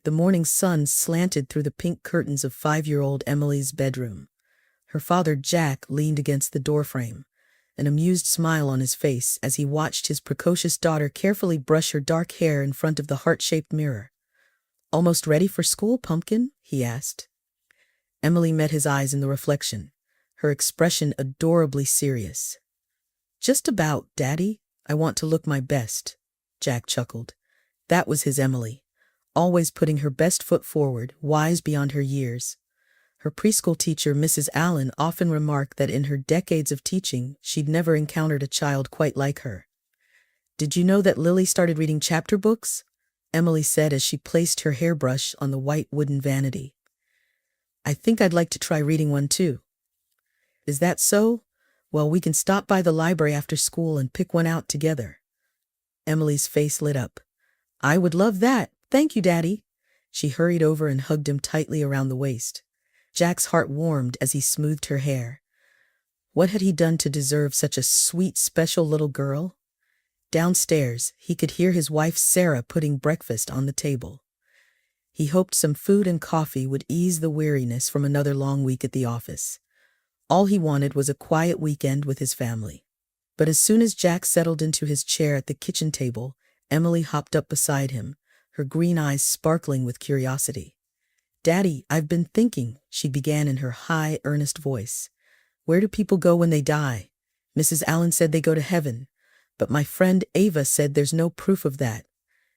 The morning sun slanted through the pink curtains of 5-year-old Emily's bedroom. Her father, Jack, leaned against the doorframe, an amused smile on his face as he watched his precocious daughter carefully brush her dark hair in front of the heart-shaped mirror. "Almost ready for school, Pumpkin?" he asked. Emily met his eyes in the reflection, her expression adorably serious. "Just about, Daddy. I want to look my best," Jack chuckled. That was his Emily, always putting her best foot forward, wise beyond her years. Her preschool teacher, Mrs. Allen, often remarked that in her decades of teaching, she'd never encountered a child quite like her. "Did you know that Lily started reading chapter books?" Emily said as she placed her hairbrush on the white wooden vanity. "I think I'd like to try reading one too." "Is that so? Well, we can stop by the library after school and pick one out together." Emily's face lit up. "I would love that. Thank you, Daddy." She hurried over and hugged him tightly around the waist. Jack's heart warmed as he smoothed her hair. What had he done to deserve such a sweet, special little girl? Downstairs, he could hear his wife Sarah putting breakfast on the table. He hoped some food and coffee would ease the weariness from another long week at the office. All he wanted was a quiet weekend with his family. But as soon as Jack settled into his chair at the kitchen table, Emily hopped up beside him, her green eyes sparkling with curiosity. "Daddy, I've been thinking," she began in her high, earnest voice. "Where do people go when they die? Mrs. Allen said they go to heaven, but my friend Ava said there's no proof of that.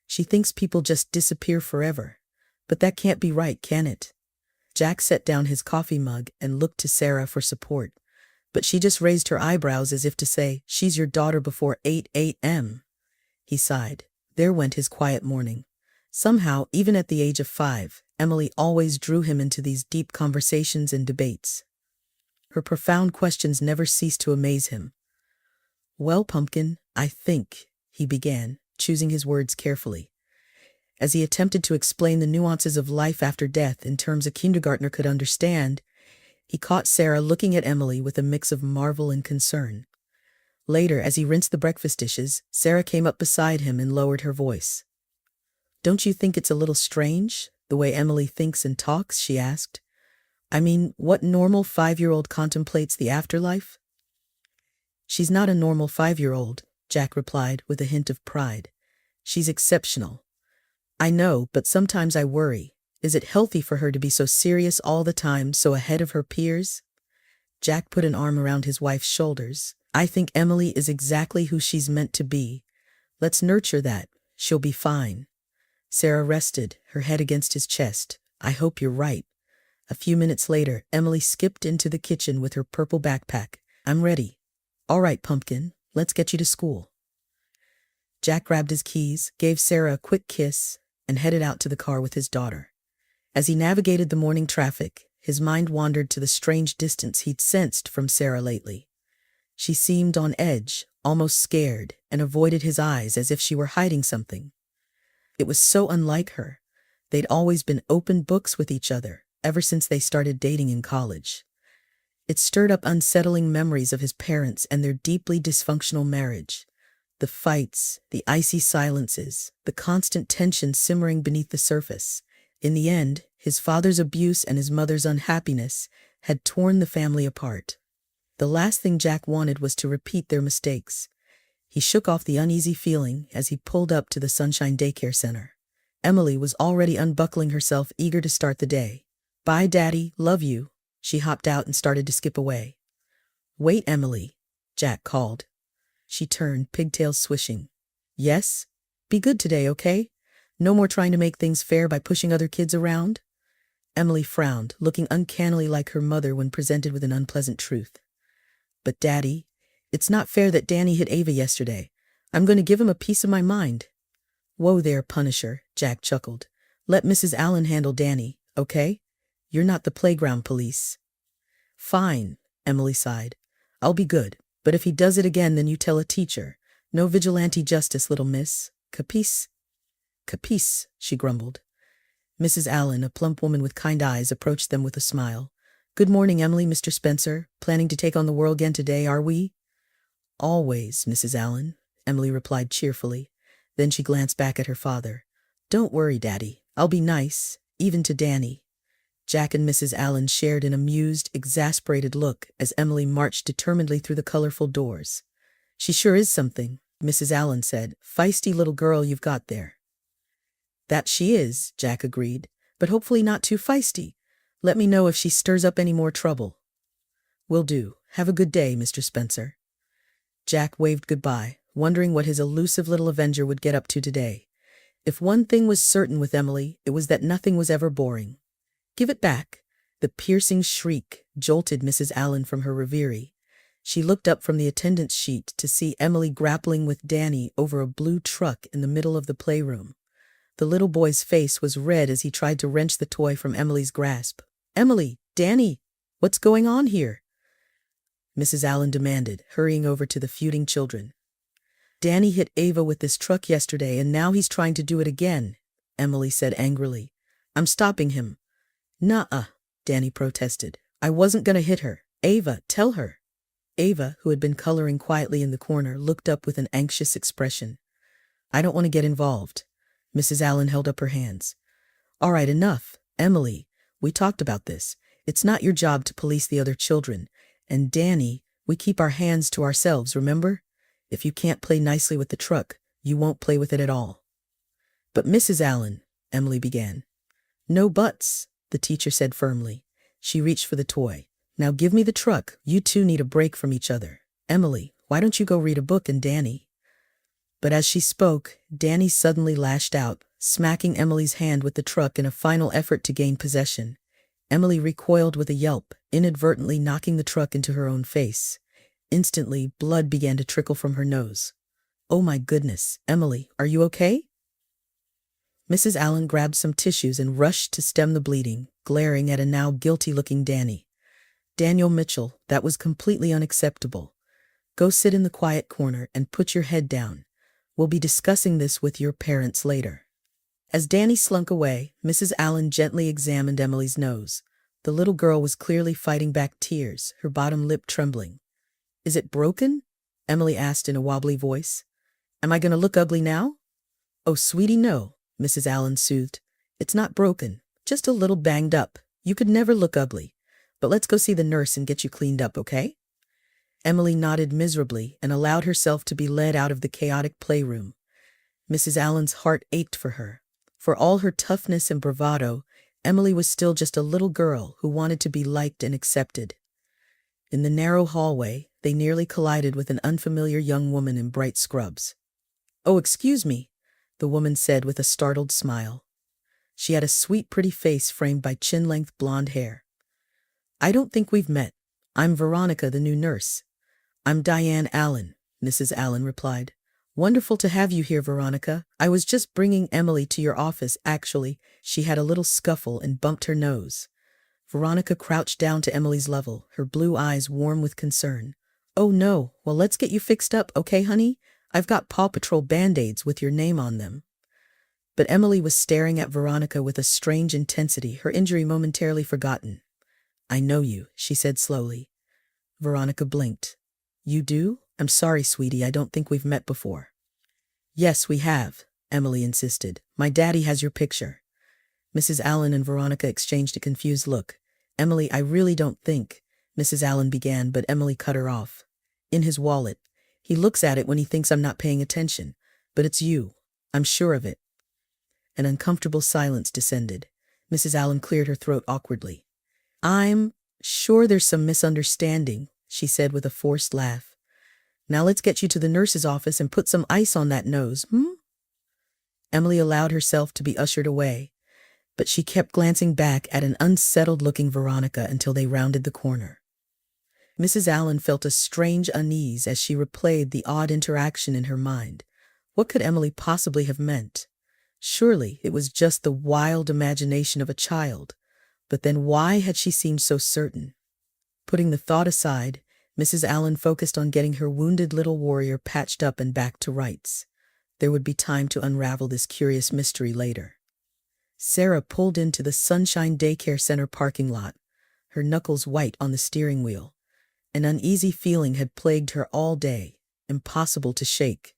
She thinks people just disappear forever. But that can't be right, can it?" Jack set down his coffee mug and looked to Sarah for support, but she just raised her eyebrows as if to say, "She's your daughter before 8 a.m. He sighed. There went his quiet morning. Somehow, even at the age of 5, Emily always drew him into these deep conversations and debates. Her profound questions never ceased to amaze him. "Well, Pumpkin, I think," he began, choosing his words carefully. As he attempted to explain the nuances of life after death in terms a kindergartner could understand, he caught Sarah looking at Emily with a mix of marvel and concern. Later, as he rinsed the breakfast dishes, Sarah came up beside him and lowered her voice. "Don't you think it's a little strange, the way Emily thinks and talks?" she asked. "I mean, what normal 5-year-old contemplates the afterlife?" "She's not a normal 5-year-old, Jack replied with a hint of pride. "She's exceptional. I know, but sometimes I worry. Is it healthy for her to be so serious all the time, so ahead of her peers?" Jack put an arm around his wife's shoulders. "I think Emily is exactly who she's meant to be. Let's nurture that. She'll be fine." Sarah rested, her head against his chest. "I hope you're right." A few minutes later, Emily skipped into the kitchen with her purple backpack. "I'm ready." "All right, Pumpkin, let's get you to school." Jack grabbed his keys, gave Sarah a quick kiss, and headed out to the car with his daughter. As he navigated the morning traffic, his mind wandered to the strange distance he'd sensed from Sarah lately. She seemed on edge, almost scared, and avoided his eyes as if she were hiding something. It was so unlike her. They'd always been open books with each other, ever since they started dating in college. It stirred up unsettling memories of his parents and their deeply dysfunctional marriage. The fights, the icy silences, the constant tension simmering beneath the surface. In the end, his father's abuse and his mother's unhappiness had torn the family apart. The last thing Jack wanted was to repeat their mistakes. He shook off the uneasy feeling as he pulled up to the Sunshine Daycare Center. Emily was already unbuckling herself, eager to start the day. "Bye, Daddy, love you." She hopped out and started to skip away. "Wait, Emily," Jack called. She turned, pigtails swishing. "Yes? Be good today, okay? No more trying to make things fair by pushing other kids around?" Emily frowned, looking uncannily like her mother when presented with an unpleasant truth. "But Daddy, it's not fair that Danny hit Ava yesterday. I'm going to give him a piece of my mind." "Whoa there, Punisher," Jack chuckled. "Let Mrs. Allen handle Danny, okay? You're not the playground police." "Fine," Emily sighed. "I'll be good. But if he does it again, then you tell a teacher. No vigilante justice, little miss. Capice?" "Capice," she grumbled. Mrs. Allen, a plump woman with kind eyes, approached them with a smile. "Good morning, Emily, Mr. Spencer. Planning to take on the world again today, are we?" "Always, Mrs. Allen," Emily replied cheerfully. Then she glanced back at her father. Don't worry, Daddy. I'll be nice, even to Danny. Jack and Mrs. Allen shared an amused, exasperated look as Emily marched determinedly through the colorful doors. She sure is something, Mrs. Allen said. Feisty little girl you've got there. That she is, Jack agreed, but hopefully not too feisty. Let me know if she stirs up any more trouble. Will do. Have a good day, Mr. Spencer. Jack waved goodbye, wondering what his elusive little avenger would get up to today. If one thing was certain with Emily, it was that nothing was ever boring. Give it back. The piercing shriek jolted Mrs. Allen from her reverie. She looked up from the attendance sheet to see Emily grappling with Danny over a blue truck in the middle of the playroom. The little boy's face was red as he tried to wrench the toy from Emily's grasp. Emily, Danny, what's going on here? Mrs. Allen demanded, hurrying over to the feuding children. Danny hit Ava with this truck yesterday and now he's trying to do it again, Emily said angrily. I'm stopping him. Nuh-uh, Danny protested. I wasn't gonna hit her. Ava, tell her. Ava, who had been coloring quietly in the corner, looked up with an anxious expression. I don't want to get involved. Mrs. Allen held up her hands. All right, enough. Emily, we talked about this. It's not your job to police the other children. And Danny, we keep our hands to ourselves, remember? If you can't play nicely with the truck, you won't play with it at all. But Mrs. Allen, Emily began. No buts, the teacher said firmly. She reached for the toy. Now give me the truck. You two need a break from each other. Emily, why don't you go read a book? And Danny? But as she spoke, Danny suddenly lashed out, smacking Emily's hand with the truck in a final effort to gain possession. Emily recoiled with a yelp, inadvertently knocking the truck into her own face. Instantly, blood began to trickle from her nose. Oh my goodness, Emily, are you okay? Mrs. Allen grabbed some tissues and rushed to stem the bleeding, glaring at a now guilty-looking Danny. Daniel Mitchell, that was completely unacceptable. Go sit in the quiet corner and put your head down. We'll be discussing this with your parents later. As Danny slunk away, Mrs. Allen gently examined Emily's nose. The little girl was clearly fighting back tears, her bottom lip trembling. Is it broken? Emily asked in a wobbly voice. Am I going to look ugly now? Oh, sweetie, no, Mrs. Allen soothed. It's not broken, just a little banged up. You could never look ugly. But let's go see the nurse and get you cleaned up, okay? Emily nodded miserably and allowed herself to be led out of the chaotic playroom. Mrs. Allen's heart ached for her. For all her toughness and bravado, Emily was still just a little girl who wanted to be liked and accepted. In the narrow hallway, they nearly collided with an unfamiliar young woman in bright scrubs. Oh, excuse me, the woman said with a startled smile. She had a sweet, pretty face framed by chin-length blonde hair. I don't think we've met. I'm Veronica, the new nurse. I'm Diane Allen, Mrs. Allen replied. Wonderful to have you here, Veronica. I was just bringing Emily to your office, actually. She had a little scuffle and bumped her nose. Veronica crouched down to Emily's level, her blue eyes warm with concern. Oh no, well let's get you fixed up, okay, honey? I've got Paw Patrol Band-Aids with your name on them. But Emily was staring at Veronica with a strange intensity, her injury momentarily forgotten. I know you, she said slowly. Veronica blinked. You do? I'm sorry, sweetie, I don't think we've met before. Yes, we have, Emily insisted. My daddy has your picture. Mrs. Allen and Veronica exchanged a confused look. Emily, I really don't think, Mrs. Allen began, but Emily cut her off. In his wallet. He looks at it when he thinks I'm not paying attention. But it's you. I'm sure of it. An uncomfortable silence descended. Mrs. Allen cleared her throat awkwardly. I'm sure there's some misunderstanding, she said with a forced laugh. Now let's get you to the nurse's office and put some ice on that nose, Emily allowed herself to be ushered away, but she kept glancing back at an unsettled-looking Veronica until they rounded the corner. Mrs. Allen felt a strange unease as she replayed the odd interaction in her mind. What could Emily possibly have meant? Surely it was just the wild imagination of a child. But then why had she seemed so certain? Putting the thought aside, Mrs. Allen focused on getting her wounded little warrior patched up and back to rights. There would be time to unravel this curious mystery later. Sarah pulled into the Sunshine Daycare Center parking lot, her knuckles white on the steering wheel. An uneasy feeling had plagued her all day, impossible to shake.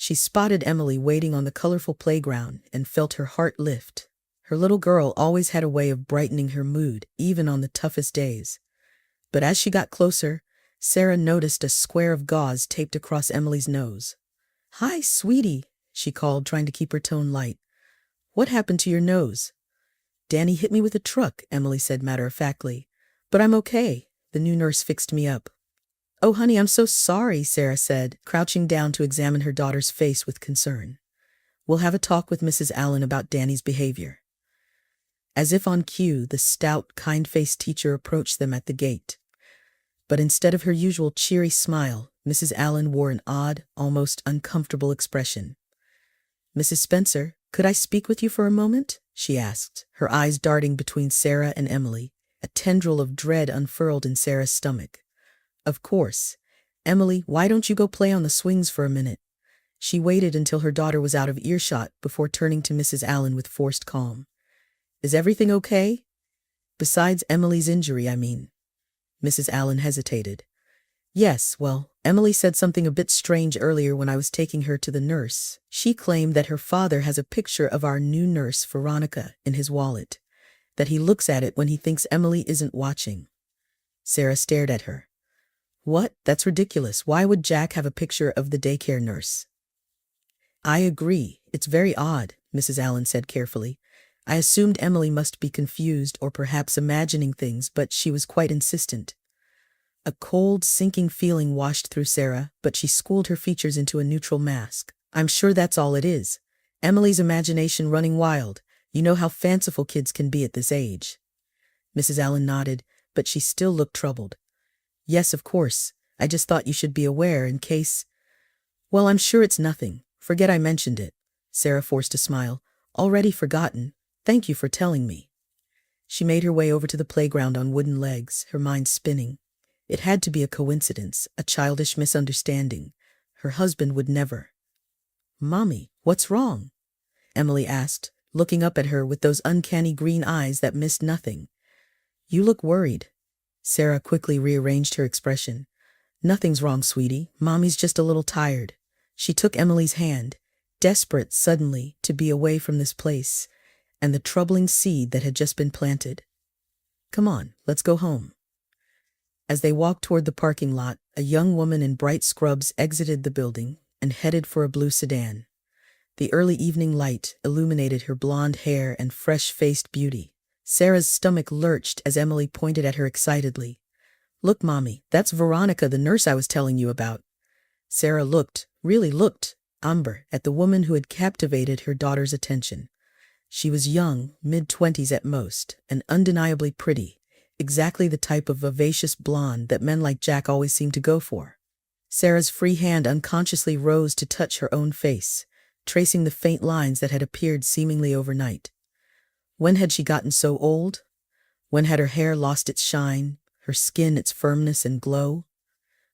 She spotted Emily waiting on the colorful playground and felt her heart lift. Her little girl always had a way of brightening her mood, even on the toughest days. But as she got closer, Sarah noticed a square of gauze taped across Emily's nose. "Hi, sweetie," she called, trying to keep her tone light. "What happened to your nose?" "Danny hit me with a truck," Emily said matter-of-factly. "But I'm okay. The new nurse fixed me up." "Oh, honey, I'm so sorry," Sarah said, crouching down to examine her daughter's face with concern. "We'll have a talk with Mrs. Allen about Danny's behavior." As if on cue, the stout, kind-faced teacher approached them at the gate. But instead of her usual cheery smile, Mrs. Allen wore an odd, almost uncomfortable expression. "Mrs. Spencer, could I speak with you for a moment?" she asked, her eyes darting between Sarah and Emily. A tendril of dread unfurled in Sarah's stomach. "Of course. Emily, why don't you go play on the swings for a minute?" She waited until her daughter was out of earshot before turning to Mrs. Allen with forced calm. "Is everything okay? Besides Emily's injury, I mean." Mrs. Allen hesitated. "Yes, well, Emily said something a bit strange earlier when I was taking her to the nurse. She claimed that her father has a picture of our new nurse, Veronica, in his wallet, that he looks at it when he thinks Emily isn't watching." Sarah stared at her. "What? That's ridiculous. Why would Jack have a picture of the daycare nurse?" "I agree. It's very odd," Mrs. Allen said carefully. "I assumed Emily must be confused or perhaps imagining things, but she was quite insistent." A cold, sinking feeling washed through Sarah, but she schooled her features into a neutral mask. "I'm sure that's all it is. Emily's imagination running wild. You know how fanciful kids can be at this age." Mrs. Allen nodded, but she still looked troubled. "Yes, of course. I just thought you should be aware in case—" "Well, I'm sure it's nothing. Forget I mentioned it." Sarah forced a smile. "Already forgotten. Thank you for telling me." She made her way over to the playground on wooden legs, her mind spinning. It had to be a coincidence, a childish misunderstanding. Her husband would never. "Mommy, what's wrong?" Emily asked, looking up at her with those uncanny green eyes that missed nothing. "You look worried." Sarah quickly rearranged her expression. "Nothing's wrong, sweetie. Mommy's just a little tired." She took Emily's hand, desperate suddenly to be away from this place and the troubling seed that had just been planted. "Come on, let's go home." As they walked toward the parking lot, a young woman in bright scrubs exited the building and headed for a blue sedan. The early evening light illuminated her blonde hair and fresh-faced beauty. Sarah's stomach lurched as Emily pointed at her excitedly. "Look, Mommy, that's Veronica, the nurse I was telling you about." Sarah looked, really looked, amber, at the woman who had captivated her daughter's attention. She was young, mid-20s at most, and undeniably pretty, exactly the type of vivacious blonde that men like Jack always seemed to go for. Sarah's free hand unconsciously rose to touch her own face, tracing the faint lines that had appeared seemingly overnight. When had she gotten so old? When had her hair lost its shine, her skin its firmness and glow?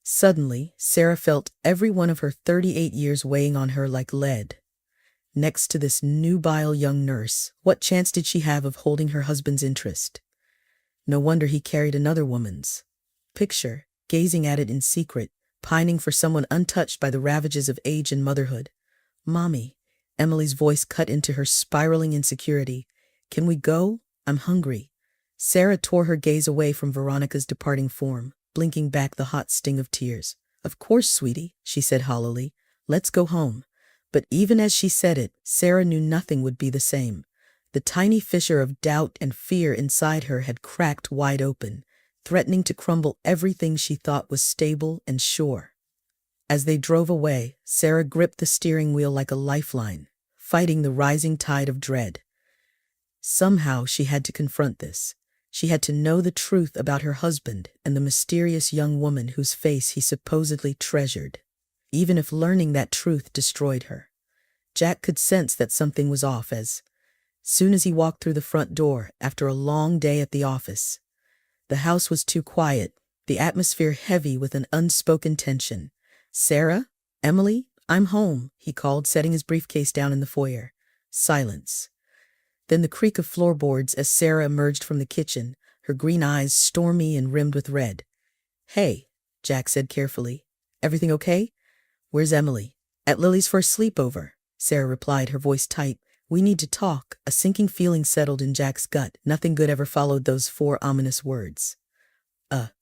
Suddenly, Sarah felt every one of her 38 years weighing on her like lead. Next to this nubile young nurse, what chance did she have of holding her husband's interest? No wonder he carried another woman's picture, gazing at it in secret, pining for someone untouched by the ravages of age and motherhood. "Mommy," Emily's voice cut into her spiraling insecurity. "Can we go? I'm hungry." Sarah tore her gaze away from Veronica's departing form, blinking back the hot sting of tears. "Of course, sweetie," she said hollowly. "Let's go home." But even as she said it, Sarah knew nothing would be the same. The tiny fissure of doubt and fear inside her had cracked wide open, threatening to crumble everything she thought was stable and sure. As they drove away, Sarah gripped the steering wheel like a lifeline, fighting the rising tide of dread. Somehow she had to confront this. She had to know the truth about her husband and the mysterious young woman whose face he supposedly treasured, even if learning that truth destroyed her. Jack could sense that something was off as soon as he walked through the front door after a long day at the office. The house was too quiet, the atmosphere heavy with an unspoken tension. "Sarah? Emily? I'm home," he called, setting his briefcase down in the foyer. Silence. Then the creak of floorboards as Sarah emerged from the kitchen, her green eyes stormy and rimmed with red. "Hey," Jack said carefully. "Everything okay? Where's Emily?" At Lily's for a sleepover, Sarah replied, her voice tight. We need to talk. A sinking feeling settled in Jack's gut. Nothing good ever followed those 4 ominous words.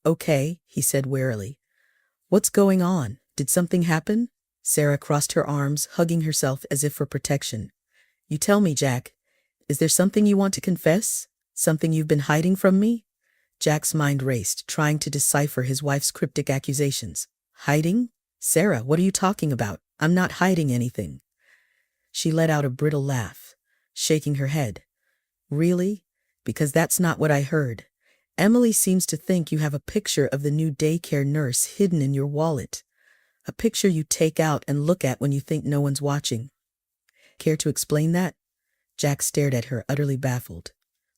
Okay, he said warily. What's going on? Did something happen? Sarah crossed her arms, hugging herself as if for protection. You tell me, Jack. Is there something you want to confess? Something you've been hiding from me? Jack's mind raced, trying to decipher his wife's cryptic accusations. Hiding? Sarah, what are you talking about? I'm not hiding anything. She let out a brittle laugh, shaking her head. Really? Because that's not what I heard. Emily seems to think you have a picture of the new daycare nurse hidden in your wallet. A picture you take out and look at when you think no one's watching. Care to explain that? Jack stared at her, utterly baffled.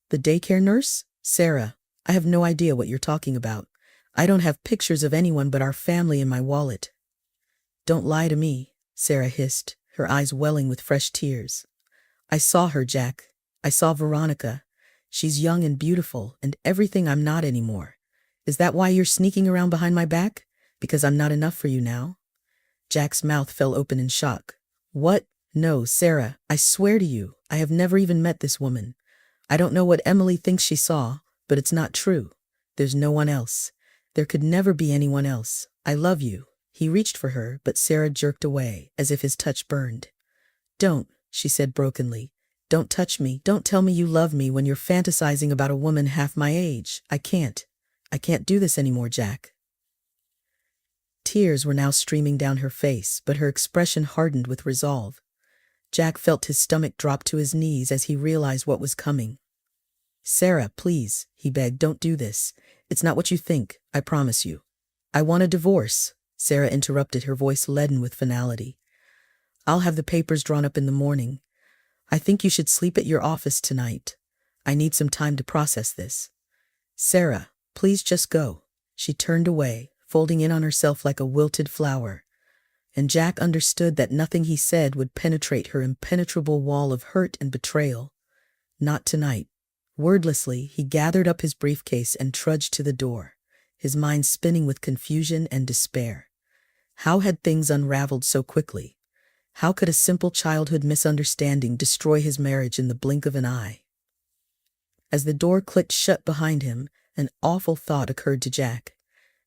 The daycare nurse? Sarah, I have no idea what you're talking about. I don't have pictures of anyone but our family in my wallet. Don't lie to me, Sarah hissed, her eyes welling with fresh tears. I saw her, Jack. I saw Veronica. She's young and beautiful and everything I'm not anymore. Is that why you're sneaking around behind my back? Because I'm not enough for you now? Jack's mouth fell open in shock. What? No, Sarah, I swear to you, I have never even met this woman. I don't know what Emily thinks she saw, but it's not true. There's no one else. There could never be anyone else. I love you. He reached for her, but Sarah jerked away, as if his touch burned. Don't, she said brokenly. Don't touch me. Don't tell me you love me when you're fantasizing about a woman half my age. I can't do this anymore, Jack. Tears were now streaming down her face, but her expression hardened with resolve. Jack felt his stomach drop to his knees as he realized what was coming. Sarah, please, he begged, don't do this. It's not what you think, I promise you. I want a divorce, Sarah interrupted, her voice leaden with finality. I'll have the papers drawn up in the morning. I think you should sleep at your office tonight. I need some time to process this. Sarah, please just go. She turned away, folding in on herself like a wilted flower. And Jack understood that nothing he said would penetrate her impenetrable wall of hurt and betrayal. Not tonight. Wordlessly, he gathered up his briefcase and trudged to the door, his mind spinning with confusion and despair. How had things unraveled so quickly? How could a simple childhood misunderstanding destroy his marriage in the blink of an eye? As the door clicked shut behind him, an awful thought occurred to Jack.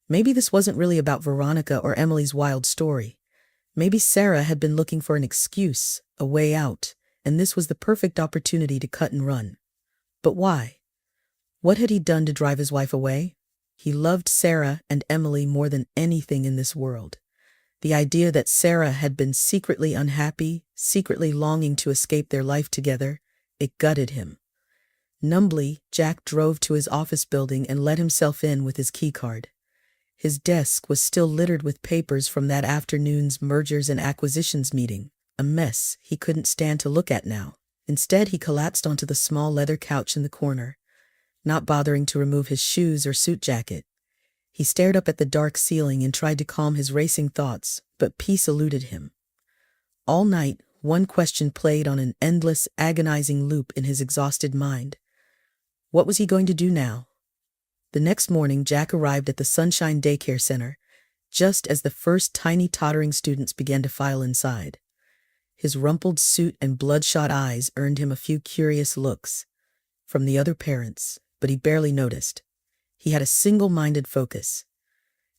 Maybe this wasn't really about Veronica or Emily's wild story. Maybe Sarah had been looking for an excuse, a way out, and this was the perfect opportunity to cut and run. But why? What had he done to drive his wife away? He loved Sarah and Emily more than anything in this world. The idea that Sarah had been secretly unhappy, secretly longing to escape their life together, it gutted him. Numbly, Jack drove to his office building and let himself in with his keycard. His desk was still littered with papers from that afternoon's mergers and acquisitions meeting, a mess he couldn't stand to look at now. Instead, he collapsed onto the small leather couch in the corner, not bothering to remove his shoes or suit jacket. He stared up at the dark ceiling and tried to calm his racing thoughts, but peace eluded him. All night, one question played on an endless, agonizing loop in his exhausted mind. What was he going to do now? The next morning, Jack arrived at the Sunshine Daycare Center, just as the first tiny tottering students began to file inside. His rumpled suit and bloodshot eyes earned him a few curious looks from the other parents, but he barely noticed. He had a single-minded focus.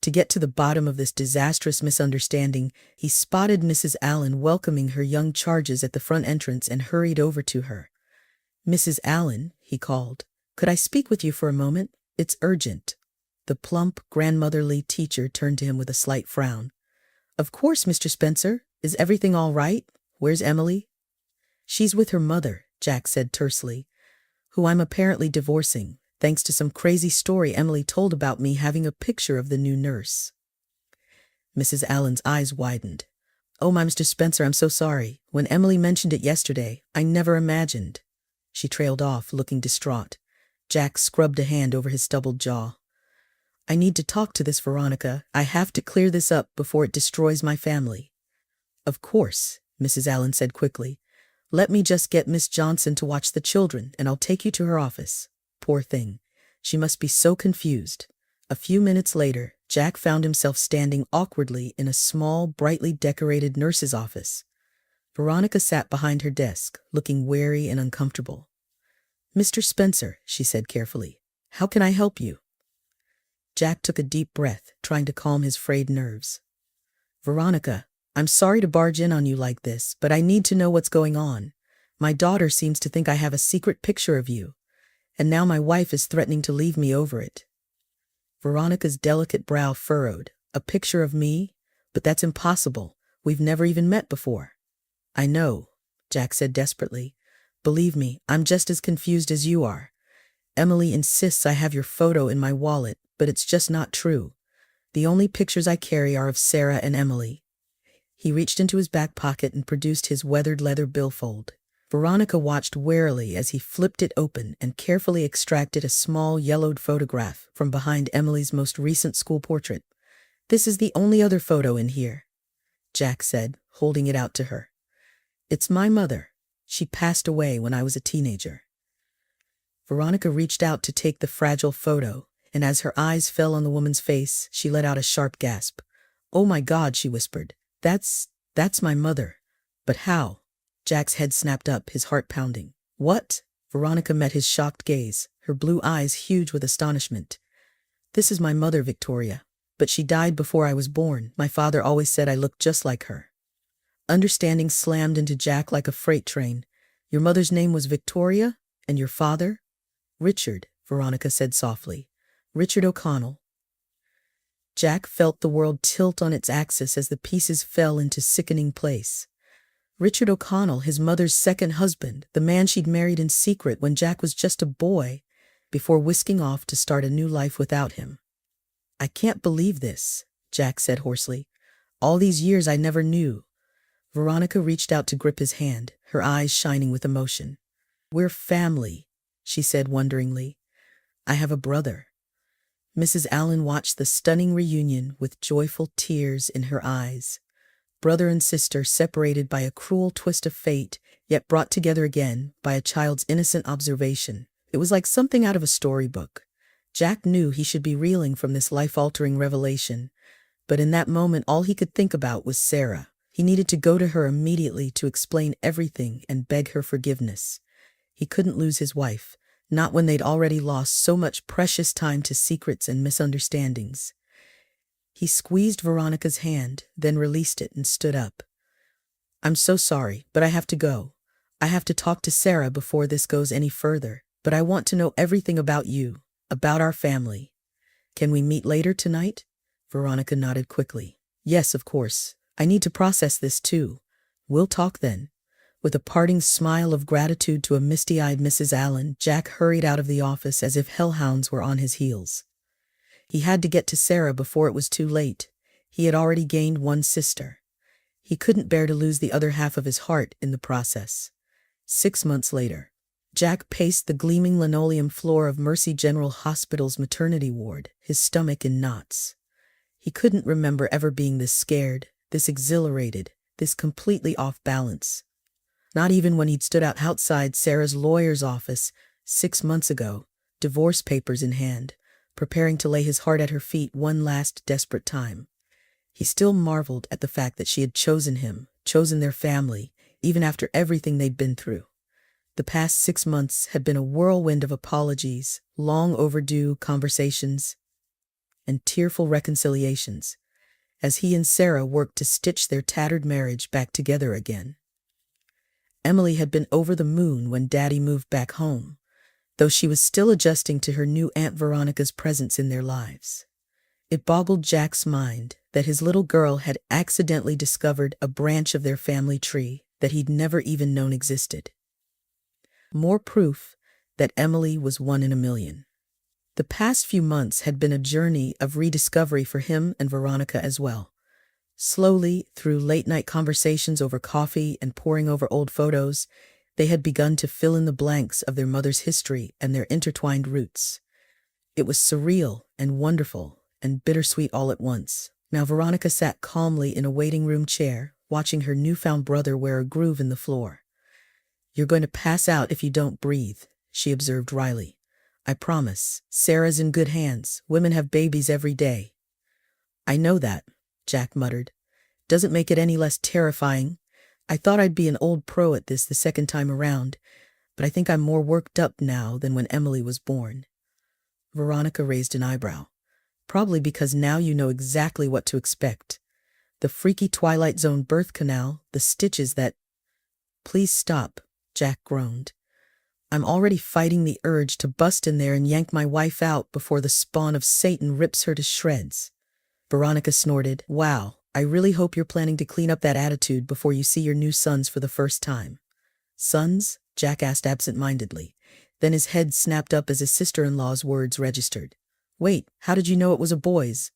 To get to the bottom of this disastrous misunderstanding, he spotted Mrs. Allen welcoming her young charges at the front entrance and hurried over to her. Mrs. Allen, he called, could I speak with you for a moment? It's urgent. The plump, grandmotherly teacher turned to him with a slight frown. Of course, Mr. Spencer. Is everything all right? Where's Emily? She's with her mother, Jack said tersely, who I'm apparently divorcing, thanks to some crazy story Emily told about me having a picture of the new nurse. Mrs. Allen's eyes widened. Oh, my Mr. Spencer, I'm so sorry. When Emily mentioned it yesterday, I never imagined. She trailed off, looking distraught. Jack scrubbed a hand over his stubbled jaw. I need to talk to this Veronica. I have to clear this up before it destroys my family. Of course, Mrs. Allen said quickly. Let me just get Miss Johnson to watch the children, and I'll take you to her office. Poor thing. She must be so confused. A few minutes later, Jack found himself standing awkwardly in a small, brightly decorated nurse's office. Veronica sat behind her desk, looking wary and uncomfortable. "Mr. Spencer," she said carefully, "how can I help you?" Jack took a deep breath, trying to calm his frayed nerves. "Veronica, I'm sorry to barge in on you like this, but I need to know what's going on. My daughter seems to think I have a secret picture of you, and now my wife is threatening to leave me over it." Veronica's delicate brow furrowed. "A picture of me? But that's impossible. We've never even met before." "I know," Jack said desperately. "Believe me, I'm just as confused as you are. Emily insists I have your photo in my wallet, but it's just not true. The only pictures I carry are of Sarah and Emily." He reached into his back pocket and produced his weathered leather billfold. Veronica watched warily as he flipped it open and carefully extracted a small yellowed photograph from behind Emily's most recent school portrait. "This is the only other photo in here," Jack said, holding it out to her. "It's my mother. She passed away when I was a teenager." Veronica reached out to take the fragile photo, and as her eyes fell on the woman's face, she let out a sharp gasp. "Oh my God," she whispered. That's my mother. But how?" Jack's head snapped up, his heart pounding. "What?" Veronica met his shocked gaze, her blue eyes huge with astonishment. "This is my mother, Victoria. But she died before I was born. My father always said I looked just like her." Understanding slammed into Jack like a freight train. "Your mother's name was Victoria? And your father?" "Richard," Veronica said softly. "Richard O'Connell." Jack felt the world tilt on its axis as the pieces fell into sickening place. Richard O'Connell, his mother's second husband, the man she'd married in secret when Jack was just a boy, before whisking off to start a new life without him. "I can't believe this," Jack said hoarsely. "All these years I never knew." Veronica reached out to grip his hand, her eyes shining with emotion. "We're family," she said wonderingly. "I have a brother." Mrs. Allen watched the stunning reunion with joyful tears in her eyes. Brother and sister separated by a cruel twist of fate, yet brought together again by a child's innocent observation. It was like something out of a storybook. Jack knew he should be reeling from this life-altering revelation, but in that moment all he could think about was Sarah. He needed to go to her immediately to explain everything and beg her forgiveness. He couldn't lose his wife, not when they'd already lost so much precious time to secrets and misunderstandings. He squeezed Veronica's hand, then released it and stood up. "I'm so sorry, but I have to go. I have to talk to Sarah before this goes any further, but I want to know everything about you, about our family. Can we meet later tonight?" Veronica nodded quickly. "Yes, of course. I need to process this too. We'll talk then." With a parting smile of gratitude to a misty-eyed Mrs. Allen, Jack hurried out of the office as if hellhounds were on his heels. He had to get to Sarah before it was too late. He had already gained one sister. He couldn't bear to lose the other half of his heart in the process. 6 months later, Jack paced the gleaming linoleum floor of Mercy General Hospital's maternity ward, his stomach in knots. He couldn't remember ever being this scared, this exhilarated, this completely off balance. Not even when he'd stood outside Sarah's lawyer's office 6 months ago, divorce papers in hand, preparing to lay his heart at her feet one last desperate time. He still marveled at the fact that she had chosen him, chosen their family, even after everything they'd been through. The past 6 months had been a whirlwind of apologies, long overdue conversations, and tearful reconciliations, as he and Sarah worked to stitch their tattered marriage back together again. Emily had been over the moon when Daddy moved back home, though she was still adjusting to her new Aunt Veronica's presence in their lives. It boggled Jack's mind that his little girl had accidentally discovered a branch of their family tree that he'd never even known existed. More proof that Emily was one in a million. The past few months had been a journey of rediscovery for him and Veronica as well. Slowly, through late-night conversations over coffee and poring over old photos, they had begun to fill in the blanks of their mother's history and their intertwined roots. It was surreal and wonderful and bittersweet all at once. Now Veronica sat calmly in a waiting room chair, watching her newfound brother wear a groove in the floor. "You're going to pass out if you don't breathe," she observed wryly. "I promise. Sarah's in good hands. Women have babies every day." I know that, Jack muttered. Doesn't make it any less terrifying. I thought I'd be an old pro at this the second time around, but I think I'm more worked up now than when Emily was born. Veronica raised an eyebrow. Probably because now you know exactly what to expect. The freaky Twilight Zone birth canal, the stitches that... Please stop, Jack groaned. I'm already fighting the urge to bust in there and yank my wife out before the spawn of Satan rips her to shreds. Veronica snorted. Wow, I really hope you're planning to clean up that attitude before you see your new sons for the first time. Sons? Jack asked absent-mindedly. Then his head snapped up as his sister-in-law's words registered. Wait, how did you know it was a boy's?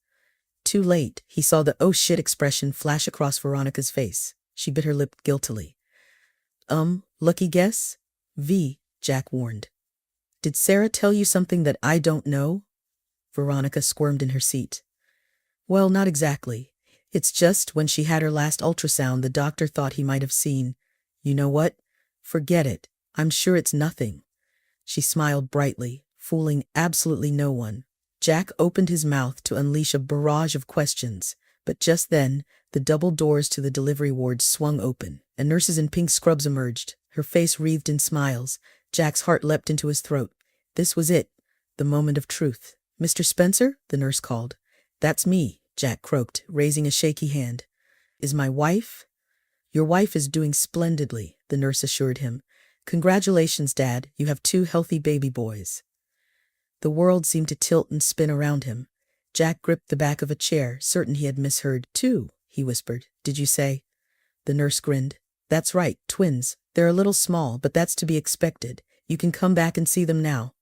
Too late, he saw the oh shit expression flash across Veronica's face. She bit her lip guiltily. Lucky guess? Jack warned. Did Sarah tell you something that I don't know? Veronica squirmed in her seat. Well, not exactly. It's just when she had her last ultrasound, the doctor thought he might have seen. You know what? Forget it. I'm sure it's nothing. She smiled brightly, fooling absolutely no one. Jack opened his mouth to unleash a barrage of questions, but just then, the double doors to the delivery ward swung open, and nurses in pink scrubs emerged, her face wreathed in smiles. Jack's heart leapt into his throat. This was it, the moment of truth. Mr. Spencer? The nurse called. That's me, Jack croaked, raising a shaky hand. Is my wife? Your wife is doing splendidly, the nurse assured him. Congratulations, Dad, you have 2 healthy baby boys. The world seemed to tilt and spin around him. Jack gripped the back of a chair, certain he had misheard. 2, he whispered. Did you say? The nurse grinned. That's right, twins. They're a little small, but that's to be expected. You can come back and see them now.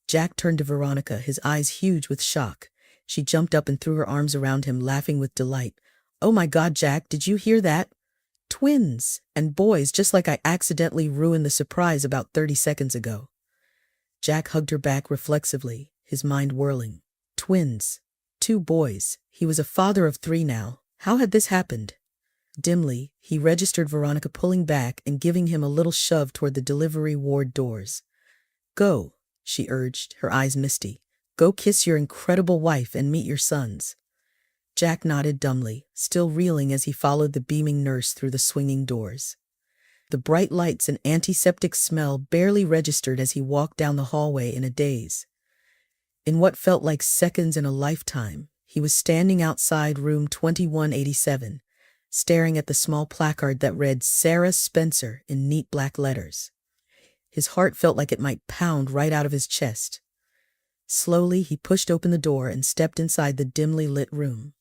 Jack turned to Veronica, his eyes huge with shock. She jumped up and threw her arms around him, laughing with delight. Oh my God, Jack, did you hear that? Twins! And boys, just like I accidentally ruined the surprise about 30 seconds ago. Jack hugged her back reflexively, his mind whirling. Twins. 2 boys. He was a father of 3 now. How had this happened? Dimly, he registered Veronica pulling back and giving him a little shove toward the delivery ward doors. Go, she urged, her eyes misty. Go kiss your incredible wife and meet your sons. Jack nodded dumbly, still reeling as he followed the beaming nurse through the swinging doors. The bright lights and antiseptic smell barely registered as he walked down the hallway in a daze. In what felt like seconds in a lifetime, he was standing outside room 2187, staring at the small placard that read Sarah Spencer in neat black letters. His heart felt like it might pound right out of his chest. Slowly, he pushed open the door and stepped inside the dimly lit room.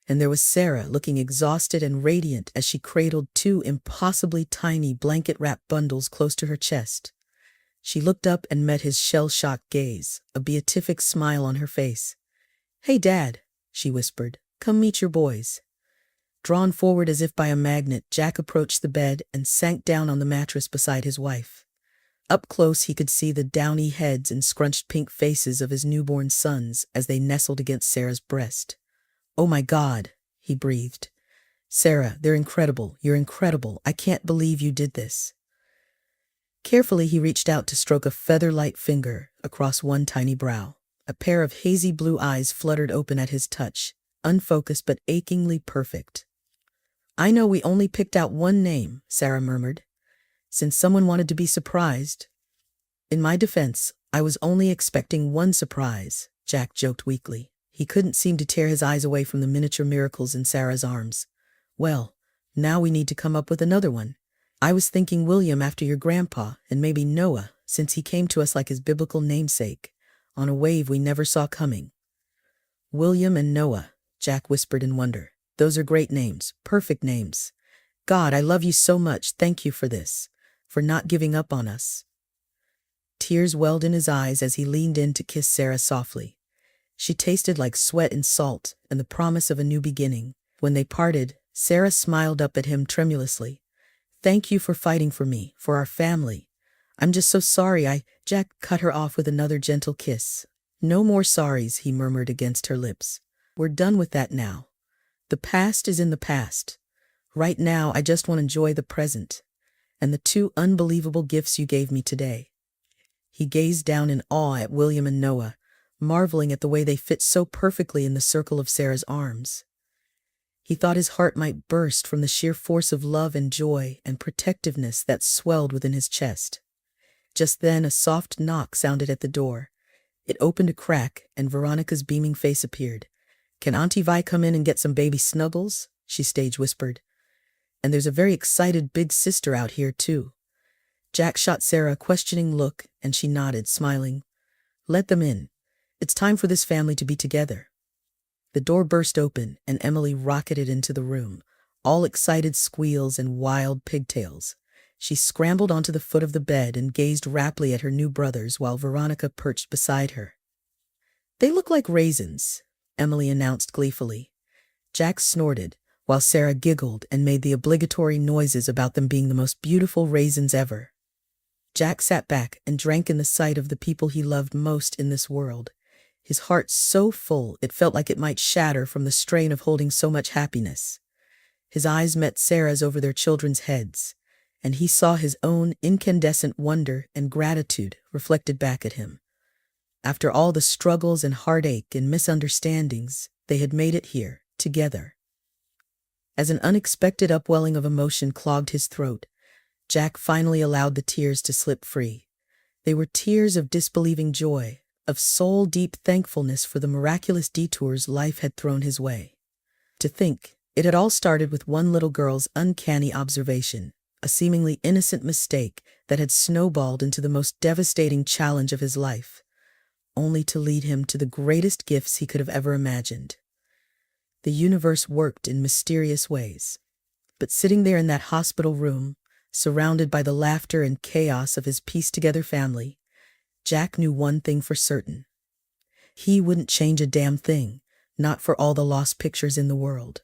And there was Sarah, looking exhausted and radiant as she cradled 2 impossibly tiny blanket-wrapped bundles close to her chest. She looked up and met his shell-shocked gaze, a beatific smile on her face. Hey, Dad, she whispered. Come meet your boys. Drawn forward as if by a magnet, Jack approached the bed and sank down on the mattress beside his wife. Up close, he could see the downy heads and scrunched pink faces of his newborn sons as they nestled against Sarah's breast. Oh my God, he breathed. Sarah, they're incredible. You're incredible. I can't believe you did this. Carefully, he reached out to stroke a feather-light finger across one tiny brow. A pair of hazy blue eyes fluttered open at his touch, unfocused but achingly perfect. I know we only picked out 1 name, Sarah murmured, since someone wanted to be surprised. In my defense, I was only expecting 1 surprise, Jack joked weakly. He couldn't seem to tear his eyes away from the miniature miracles in Sarah's arms. Well, now we need to come up with another one. I was thinking William after your grandpa, and maybe Noah, since he came to us like his biblical namesake, on a wave we never saw coming. William and Noah, Jack whispered in wonder. Those are great names, perfect names. God, I love you so much. Thank you for this, for not giving up on us. Tears welled in his eyes as he leaned in to kiss Sarah softly. She tasted like sweat and salt and the promise of a new beginning. When they parted, Sarah smiled up at him tremulously. Thank you for fighting for me, for our family. I'm just so sorry Jack cut her off with another gentle kiss. No more sorries, he murmured against her lips. We're done with that now. The past is in the past. Right now, I just want to enjoy the present and the 2 unbelievable gifts you gave me today. He gazed down in awe at William and Noah, marveling at the way they fit so perfectly in the circle of Sarah's arms. He thought his heart might burst from the sheer force of love and joy and protectiveness that swelled within his chest. Just then a soft knock sounded at the door. It opened a crack, and Veronica's beaming face appeared. "Can Auntie Vi come in and get some baby snuggles?" she stage whispered. "And there's a very excited big sister out here, too." Jack shot Sarah a questioning look, and she nodded, smiling. "Let them in. It's time for this family to be together." The door burst open, and Emily rocketed into the room, all excited squeals and wild pigtails. She scrambled onto the foot of the bed and gazed raptly at her new brothers while Veronica perched beside her. "They look like raisins," Emily announced gleefully. Jack snorted, while Sarah giggled and made the obligatory noises about them being the most beautiful raisins ever. Jack sat back and drank in the sight of the people he loved most in this world, his heart so full it felt like it might shatter from the strain of holding so much happiness. His eyes met Sarah's over their children's heads, and he saw his own incandescent wonder and gratitude reflected back at him. After all the struggles and heartache and misunderstandings, they had made it here, together. As an unexpected upwelling of emotion clogged his throat, Jack finally allowed the tears to slip free. They were tears of disbelieving joy, of soul-deep thankfulness for the miraculous detours life had thrown his way. To think, it had all started with one little girl's uncanny observation, a seemingly innocent mistake that had snowballed into the most devastating challenge of his life, only to lead him to the greatest gifts he could have ever imagined. The universe worked in mysterious ways. But sitting there in that hospital room, surrounded by the laughter and chaos of his pieced-together family, Jack knew one thing for certain. He wouldn't change a damn thing, not for all the lost pictures in the world.